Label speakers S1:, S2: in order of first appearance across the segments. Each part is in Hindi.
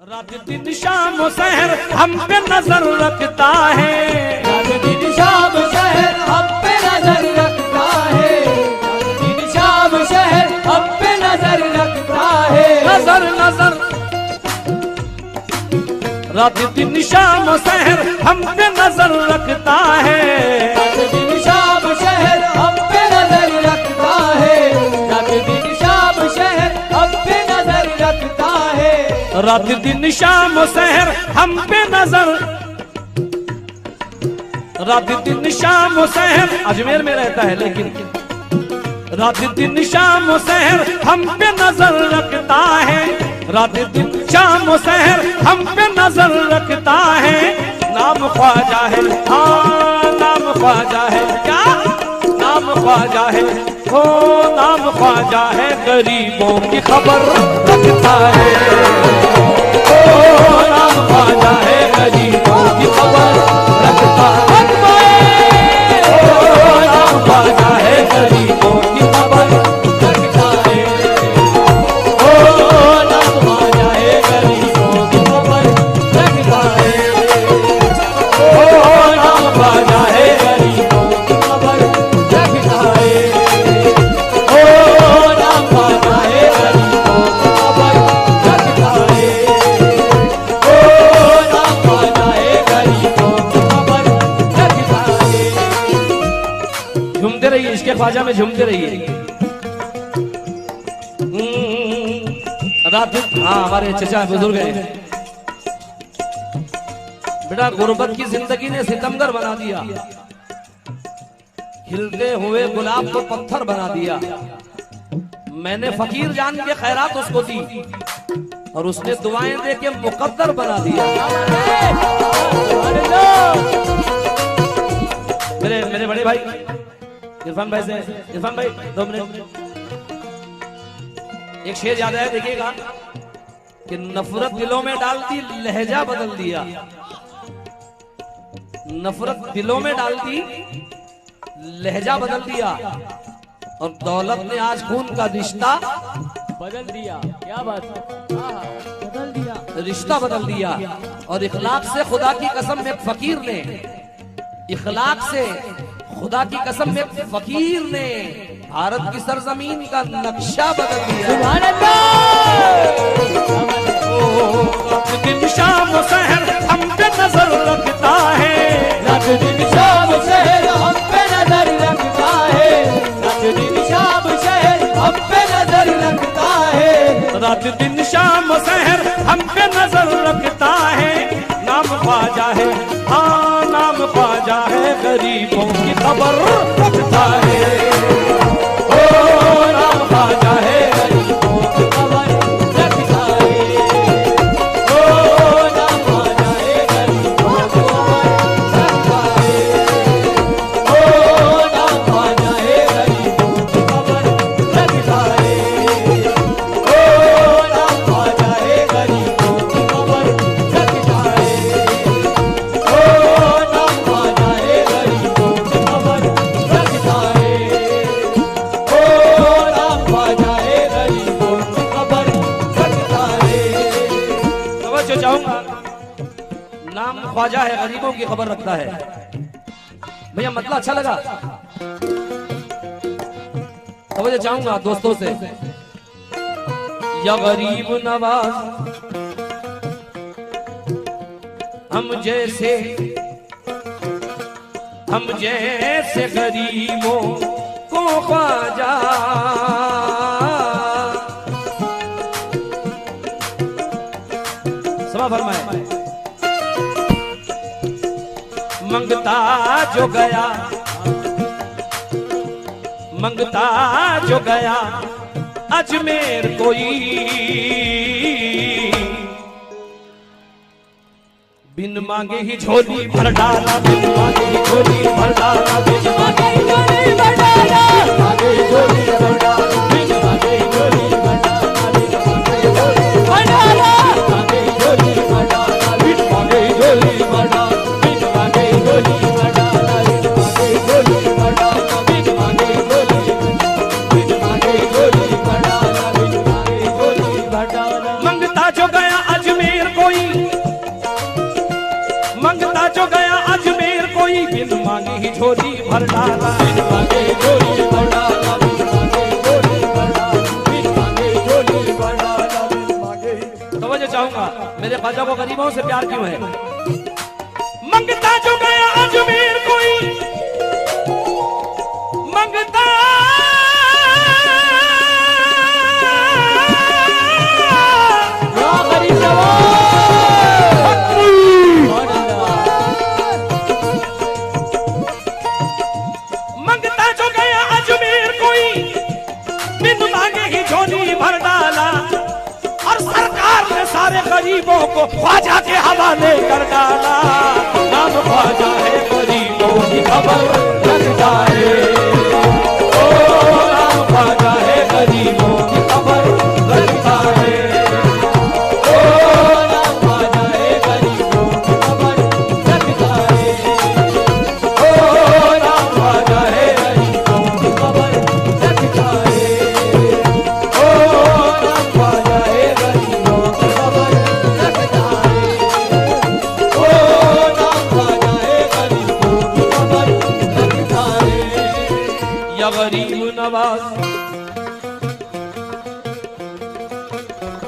S1: रात दिन शाम शहर हम पे नजर रखता है,
S2: रात दिन शाम शहर हम पे नजर रखता है, रात दिन शाम शहर हम पे नजर रखता है,
S1: नजर नजर। रात दिन शाम शहर हम पे नजर रखता है,
S2: रात दिन शाम शहर हम पे नजर रखता है, रात दिन शाम शहर हम पे नजर रखता है,
S1: रात दिन शाम शहर हम पे नजर। रात दिन शाम शहर अजमेर में रहता है, लेकिन रात दिन शाम शहर हम पे नजर रखता है, रात दिन शाम शहर हम पे नजर रखता है। नाम ख्वाजा है, हाँ नाम ख्वाजा है, क्या नाम ख्वाजा है, हो नाम ख्वाजा है, गरीबों की खबर रखता है, ओ नाम ख्वाजा है, गरीबों की खबर रखता है, ओ नाम ख्वाजा है, गरीबों की खबर रखता है, ओ नाम ख्वाजा है, गरीबों की खबर रखता है, ओ नाम ख्वाजा है, गरीबों की खबर रखता है, ओ नाम ख्वाजा है, गरीबों की खबर रखता है, ओ नाम ख्वाजा है, गरीबों की खबर रखता है। झूमते रहिए, इसके ख्वाजा में झूमते रहिए। रात हाँ हमारे चचा बुजुर्ग हैं, बेटा गुर्बत की जिंदगी ने सितमगर बना दिया, खिलते हुए गुलाब को पत्थर बना दिया। मैंने फकीर जान के खैरात उसको दी और उसने दुआएं दे के मुकद्दर बना दिया। मेरे मेरे बड़े भाई इरफान भाई से, इरफान भाई 2 मिनट, एक शेर याद है, देखिएगा कि नफरत दिलों में डालती लहजा बदल दिया, नफरत दिलों में डालती लहजा बदल दिया, और दौलत ने आज खून का रिश्ता
S2: बदल दिया। क्या बात है, बदल दिया,
S1: रिश्ता बदल दिया। और इखलाक से खुदा की कसम में फकीर ने, इखलाक से खुदा की कसम में फकीर ने भारत की सरजमीन का नक्शा बदल दिया।
S2: सुभान अल्लाह।
S1: रात दिन शाम शहर हम पे नजर रखता है,
S2: रात दिन शाम शहर हम पे नजर रखता है, रात दिन शाम शहर हम पे नजर रखता है,
S1: रात दिन शाम शहर हम पे नजर रखता है। नाम ख्वाजा है, हाँ नाम ख्वाजा है, गरीबों की खबर रखता है, ओ नाम ख्वाजा है,
S2: गरीबों की खबर रखता है, ओ नाम ख्वाजा है, गरीबों की खबर रखता है, ओ नाम ख्वाजा है, गरीबों की खबर रखता है, ओ नाम ख्वाजा है, गरीबों की खबर रखता है, ओ नाम ख्वाजा है, गरीबों की खबर रखता है, ओ नाम ख्वाजा है, गरीबों की खबर रखता है।
S1: तवज्जो चाहूंगा, नाम ख्वाजा है, गरीबों की खबर रखता है। भैया मतलब अच्छा लगा? तवज्जो चाहूंगा दोस्तों से, या गरीब नवाज हम जैसे गरीबों को ख्वाजा, समा फरमाए, मंगता जो गया अजमेर कोई, बिन मांगे ही झोली भर डाला, बिन मांगे ही झोली भर डाला, बिन मांगे ही झोली भर डाला,
S2: मांगे झोली भर डाला, बिन मांगे झोली भर डाला, बिन मांगे झोली भर डाला, मांगे झोली भर डाला, बिन मांगे झोली भर डाला, बिन मांगे झोली भर डाला, बिन मांगे झोली भर डाला, बिन मांगे झोली बिन मांगे झोली भर डाला, बिन मांगे झोली भर डाला।
S1: मंगता जो गया अजमेर को झोली भर डाला।
S2: बिन मांगे झोली भर डाला, बिन मांगे झोली भर डाला, बिन मांगे झोली भर डाला, बिन मांगे।
S1: तवज्जो चाहूंगा, मेरे ख्वाजा को गरीबों से प्यार क्यों है? मंगता जो गया अजमेर कोई, मंगता मंगता जो गया अजमेर कोई, बिन मांगे ही झोली भर डाला। और सरकार ने सारे गरीबों को ख्वाजा के हवाले कर डाला। नाम ख्वाजा है गरीबों की खबर रखता है, ओ नाम ख्वाजा है गरीबों की खबर रखता है,
S2: ओ नाम ख्वाजा है गरीबों की खबर रखता है,
S1: ओ नाम ख्वाजा है
S2: गरीबों की खबर रखता है,
S1: ओ नाम ख्वाजा है
S2: गरीबों की खबर रखता है, ओ नाम ख्वाजा है गरीबों की खबर रखता है।
S1: या गरीब नवाज,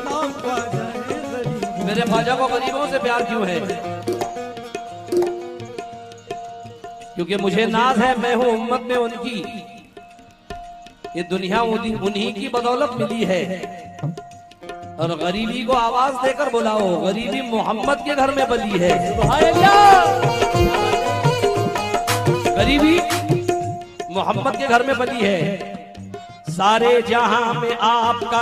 S2: नाम ख्वाजा है गरीब।
S1: मेरे ख्वाजा को गरीबों से प्यार क्यों है? क्योंकि मुझे नाज है, मैं हूं उम्मत में उनकी। ये दुनिया उन्हीं की बदौलत मिली है। और गरीबी को आवाज देकर बुलाओ, गरीबी मोहम्मद के घर में बली है।
S2: सुभान अल्लाह।
S1: गरीबी मोहम्मद के घर में बली है। सारे जहां में आपका,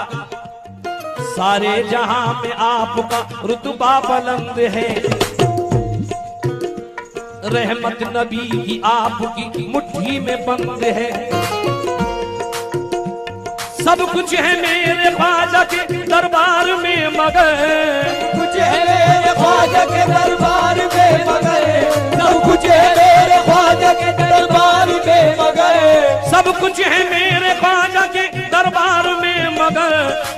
S1: सारे जहां में आपका रुतबा बुलंद है। रहमत नबी की आपकी मुट्ठी में बंद है। सब कुछ है मेरे ख्वाजा के दरबार में मगर,
S2: कुछ है मेरे ख्वाजा के दरबार में मगर, सब कुछ है मेरे ख्वाजा के दरबार में मगर,
S1: सब कुछ है मेरे ख्वाजा के दरबार में मगर,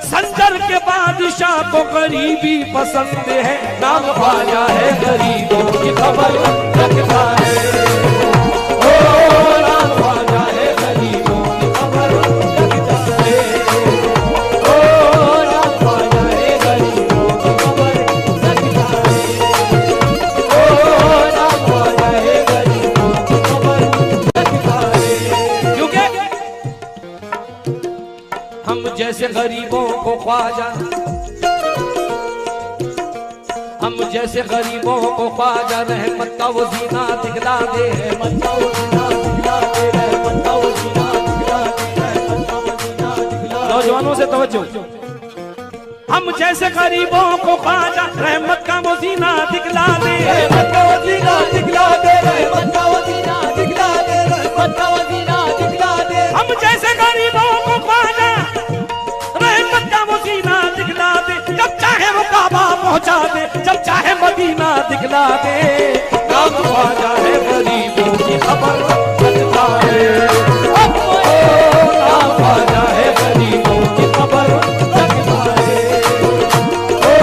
S1: संजर के बादशाह को गरीबी पसंद है। नाम ख्वाजा है गरीबों की खबर रखता है, ओ नाम ख्वाजा है गरीबों की खबर रखता है,
S2: ओ नाम ख्वाजा है गरीबों की खबर रखता है, ओ नाम ख्वाजा है गरीबों की खबर रखता है।
S1: क्योंकि हम जैसे गरीबों को ख्वाजा, हम जैसे गरीबों को ख्वाजा रहमत का वो जीना दिखला दे।
S2: रहमत का वो जीना दिखला दे, रहमत का वो जीना दिखला दे, रहमत का वो जीना दिखला दे।
S1: नौजवानों से तवज्जो, हम जैसे गरीबों को ख्वाजा रहमत का वो जीना दिखला दे।
S2: रहमत का वो जीना दिखला दे, रहमत का वो जीना दिखला दे, रहमत का वो जीना दिखला दे।
S1: हम जैसे गरीबों को ख्वाजा रहमत का वो जीना दिखला दे। जब चाहे वो काबा पहुंचा दे, जब चाहे मदीना दिखला दे। नाम ख्वाजा है गरीबों की खबर रखता है, ओ नाम ख्वाजा है गरीबों की खबर रखता है,
S2: ओ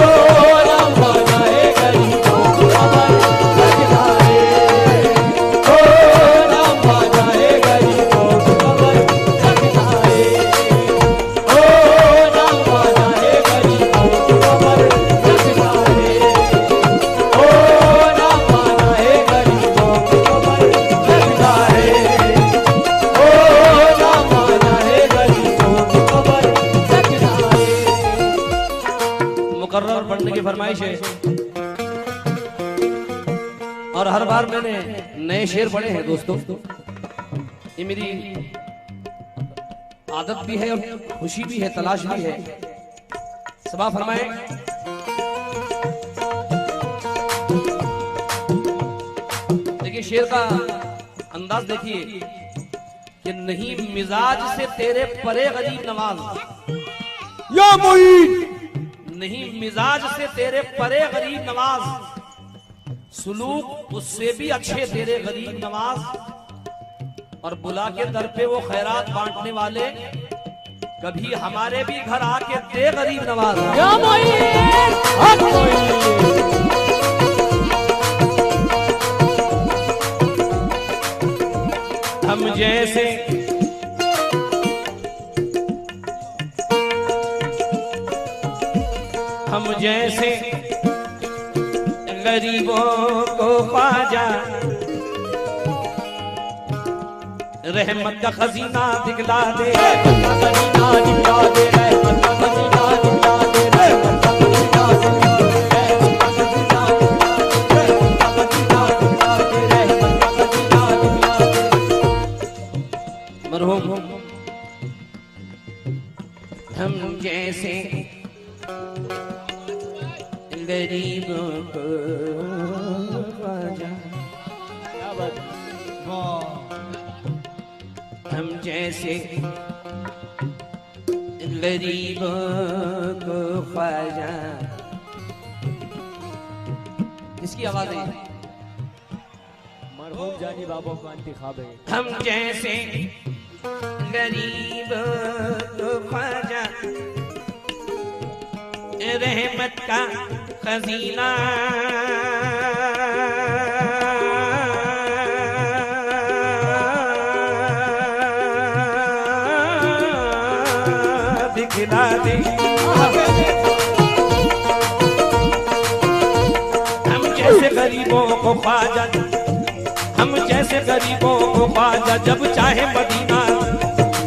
S2: नाम ख्वाजा है गरीबों की खबर रखता है, ओ नाम ख्वाजा है गरीबों की खबर रखता है, ओ नाम ख्वाजा है गरीबों की खबर रखता है, ओ नाम ख्वाजा है गरीबों की खबर रखता है, ओ नाम ख्वाजा है गरीबों की खबर रखता है।
S1: मुकर्रर पढ़ने की फरमाइश है। और हर बार मैंने नए शेर पढ़े हैं दोस्तों। ये मेरी आदत भी है और खुशी भी है, तलाश भी है। सबा फरमाए, देखिए शेर का अंदाज देखिए कि नहीं मिजाज से तेरे परे गरीब नवाज,
S2: या मोईन
S1: नहीं मिजाज से तेरे परे गरीब नवाज, सुलूक उससे भी अच्छे तेरे गरीब नवाज। और बुला के दर पे वो खैरात बांटने वाले, कभी हमारे भी घर आके दे गरीब नवाज।
S2: या मोईन हक मोईन।
S1: जैसे गरीबों को ख्वाजा रहमत का खजीना दिखला दे,
S2: खजीना दिखला दे, रहमत का खजीना दिखला दे, रहमत का खजीना दिखला दे, रहमत का खजीना दिखला दे, रहमत का खजीना दिखला दे।
S1: मरहूम हम जैसे गरीबों को ख्वाजा, हम जैसे गरीबों को ख्वाजा। किसकी आवाज है?
S2: मरहूम जानी बाबा का इंतखाब है।
S1: हम जैसे गरीबों को ख्वाजा रहमत का खजीना दिखला दे। हम जैसे गरीबों को ख्वाजा, हम जैसे गरीबों को ख्वाजा जब चाहे मदीना,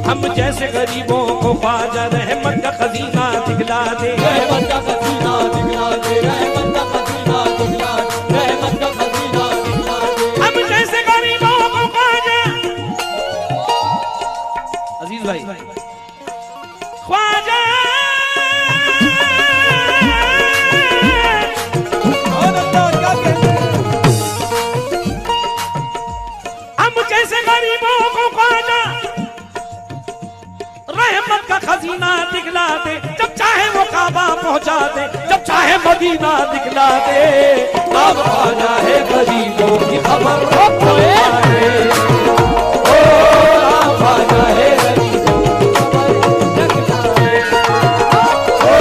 S1: हम जैसे गरीबों को ख्वाजा रहमत का खजीना दिखला दे,
S2: रहमत का खजीना दिखला दे, रहमत का खजीना दिखला दे, रहमत का खजीना दिखला दे।
S1: हम जैसे गरीबों को ख्वाजा। अजीज भाई ख्वाजा हम जैसे गरीबों को ख्वाजा रहमत का खजीना दिखला दे, जब चाहे वो काबा पहुंचा दे, जब चाहे मदीना दिखला दे। अब ख्वाजा है गरीबों की खबर रखो है, ओ ख्वाजा है गरीबों की खबर रखता है, ओ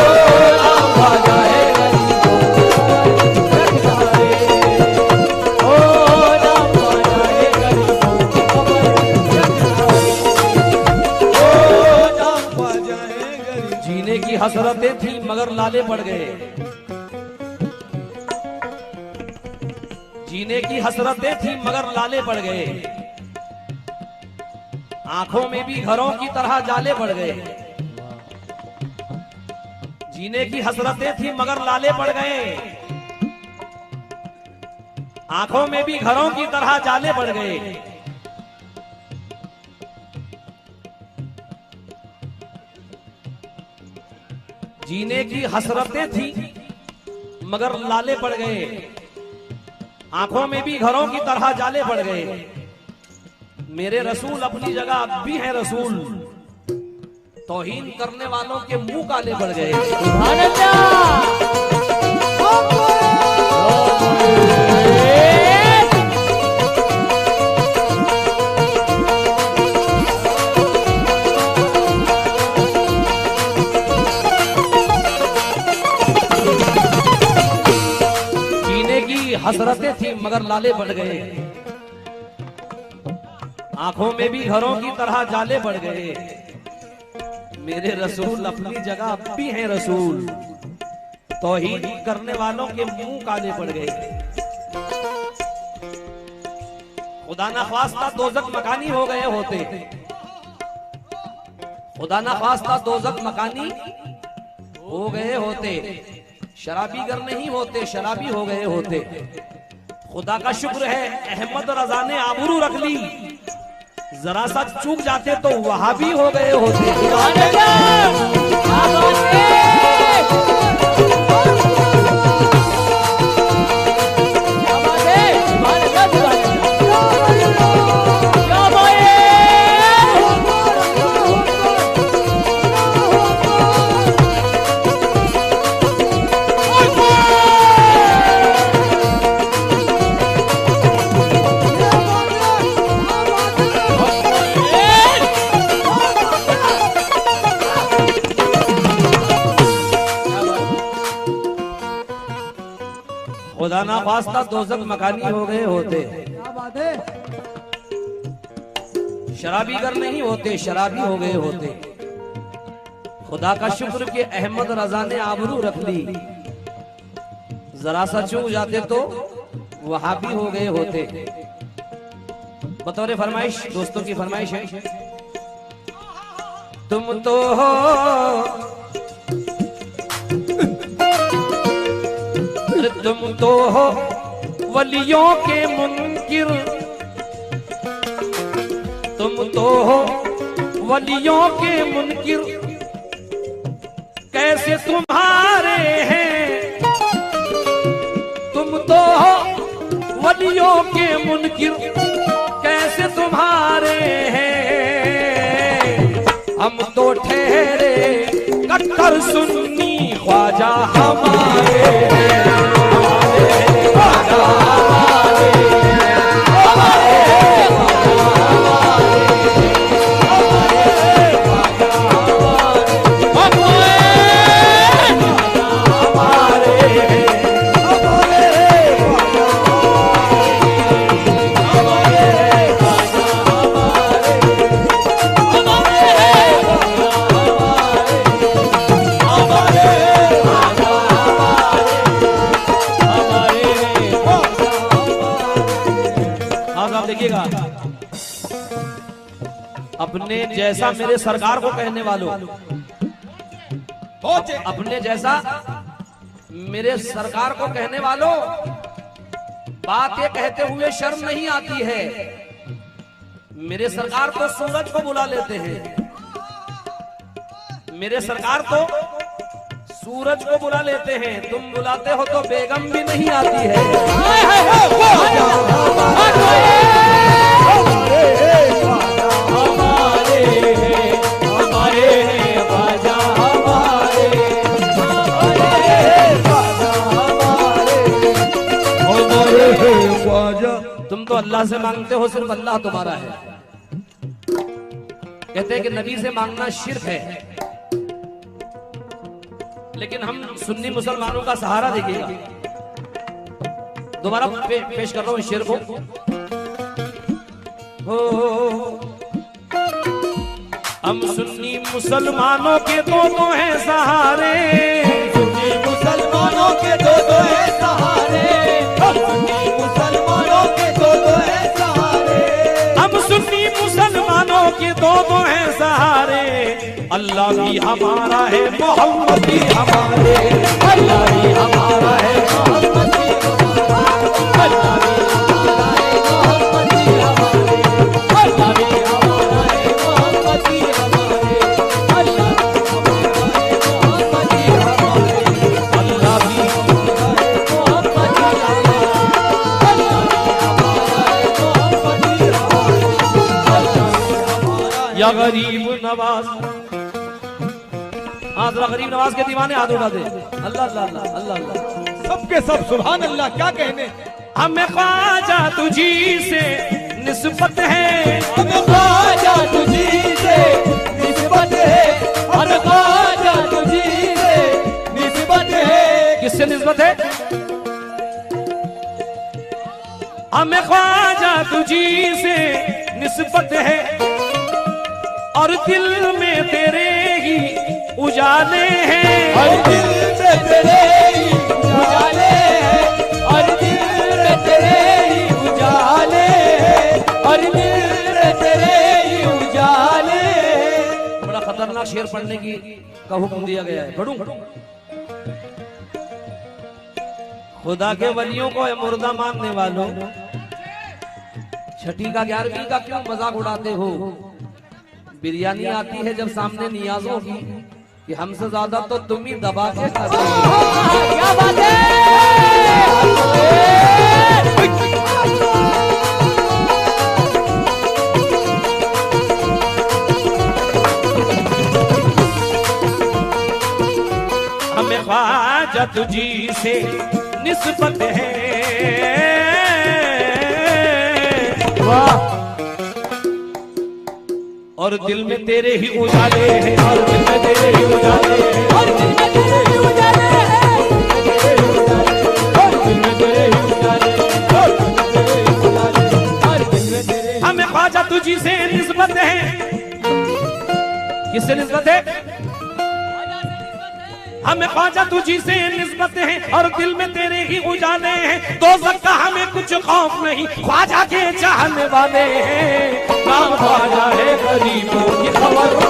S1: ख्वाजा है गरीबों की खबर रखता है,
S2: ओ नाम ख्वाजा है गरीबों की खबर रखता है, ओ नाम ख्वाजा है गरीब।
S1: जीने की हसरतें थी मगर लाले पड़ गए, जीने की हसरतें थी मगर लाले पड़ गए, आंखों में भी घरों की तरह जाले पड़ गए। जीने की हसरतें थी मगर लाले पड़ गए, आंखों में भी घरों की तरह जाले पड़ गए। जीने की हसरतें थी मगर लाले पड़ गए, आंखों में भी घरों की तरह जाले पड़ गए। मेरे रसूल अपनी जगह अब भी हैं रसूल, तौहीन करने वालों के मुंह काले पड़ गए।
S2: सुभान
S1: जीने की हसरतें थी मगर लाले पड़ गए, आंखों में भी घरों की तरह जाले पड़ गए। मेरे रसूल अपनी जगह अब भी हैं रसूल, तौहीन करने वालों के मुंह काले पड़ गए। खुदा ना ख्वास्ता दोज़ख मकानी हो गए होते, खुदा ना ख्वास्ता दोज़ख मकानी हो गए होते, शराबीगर नहीं होते शराबी हो गए होते। खुदा का शुक्र है अहमद रजा ने आबरू रख ली, जरा सा चूक जाते तो वहां भी हो गए होते। खुदा ना ख्वास्ता दोज़ख मकानी हो गए होते,
S2: क्या बात है?
S1: शराबीगर नहीं होते शराबी हो गए होते। खुदा का शुक्र कि अहमद रजा ने आबरू रख ली, जरा सा चूक जाते तो वहां भी हो गए होते। बतौर फरमाइश, दोस्तों की फरमाइश है, तुम तो हो तुम तो हो वलियों के मुनकिर, तुम तो हो वलियों के मुनकिर, कैसे तुम्हारे हैं, तुम तो हो वलियों के मुनकिर, कैसे तुम्हारे हैं, हम तो ठहरे कट्टर सुन्नी ख्वाजा हमारे हैं, ख्वाजा हमारे अपने जैसा मेरे सरकार को कहने वालों, अपने जैसा मेरे सरकार को कहने वालों, बात ये कहते हुए शर्म नहीं आती है। मेरे सरकार तो सूरज को बुला लेते हैं, मेरे सरकार तो सूरज को बुला लेते हैं, तुम बुलाते हो तो बेगम भी नहीं आती है। तुम तो अल्लाह से मांगते हो, सिर्फ अल्लाह तुम्हारा है। कहते हैं कि नबी से मांगना शिर्क है, लेकिन हम सुन्नी मुसलमानों का सहारा देखिएगा। दोबारा पेश कर रहा हूं इस शेर को। हम सुन्नी मुसलमानों के दो हैं सहारे,
S2: सुन्नी मुसलमानों के दो हैं सहारे, सुन्नी मुसलमानों के दो हैं सहारे,
S1: हम सुन्नी मुसलमानों के दो हैं सहारे, अल्लाह भी हमारा है मोहम्मद भी हमारे,
S2: अल्लाह भी हमारा है मोहम्मद भी हमारा, अल्लाह भी हमारा है मोहम्मद भी हमारे, अल्लाह भी हमारा है मोहम्मद भी हमारे, अल्लाह भी हमारा है मोहम्मद भी हमारे,
S1: अल्लाह भी
S2: मोहम्मद भी हमारा, अल्लाह भी हमारा है मोहम्मद भी हमारे, अल्लाह
S1: या गरीब नवाज, हाँ जरा गरीब नवाज के दीवाने हाथ उठा दे। अल्लाह अल्लाह अल्लाह अल्लाह अल्लाह,
S3: सबके सब सुभान अल्लाह, क्या कहने।
S1: हमें ख्वाजा तुझी से निस्बत है,
S2: हमें ख्वाजा तुझी से निस्बत है, हमें ख्वाजा तुझी से निस्बत है।
S1: किससे निस्बत है? हमें ख्वाजा तुझी से निस्बत है, और दिल में तेरे ही उजाले हैं,
S2: और दिल में तेरे ही उजाले हैं, और दिल में तेरे ही उजाले हैं, और दिल में तेरे ही उजाले हैं।
S1: बड़ा खतरनाक शेर पढ़ने की का हुक्म दिया गया है। पढ़ूं? खुदा के वलियों को मुर्दा मानने वालों, छठी का 11वीं का क्यों मजाक उड़ाते हो? बिरयानी आती है जब सामने नियाजों की, कि हमसे ज्यादा तो तुम ही दबा के खाते हो।
S2: क्या बात है।
S1: हमें ख्वाजा तुझी से निस्बत है, वाह, और दिल में तेरे ही उजाले हैं, और दिल में तेरे ही उजाले हैं,
S2: और दिल में तेरे ही उजाले हैं, और दिल में तेरे ही उजाले हैं, और दिल में तेरे ही उजाले हैं, और दिल में तेरे ही।
S1: हमें ख्वाजा तुझी से निस्बत है। किससे निस्बत है? हमें ख्वाजा तुझी से निस्बत है और दिल में तेरे ही उजाले हैं। दोज़ख का हमें कुछ खौफ नहीं, ख्वाजा के चाहने वाले हैं। नाम ख्वाजा है गरीबों की खबर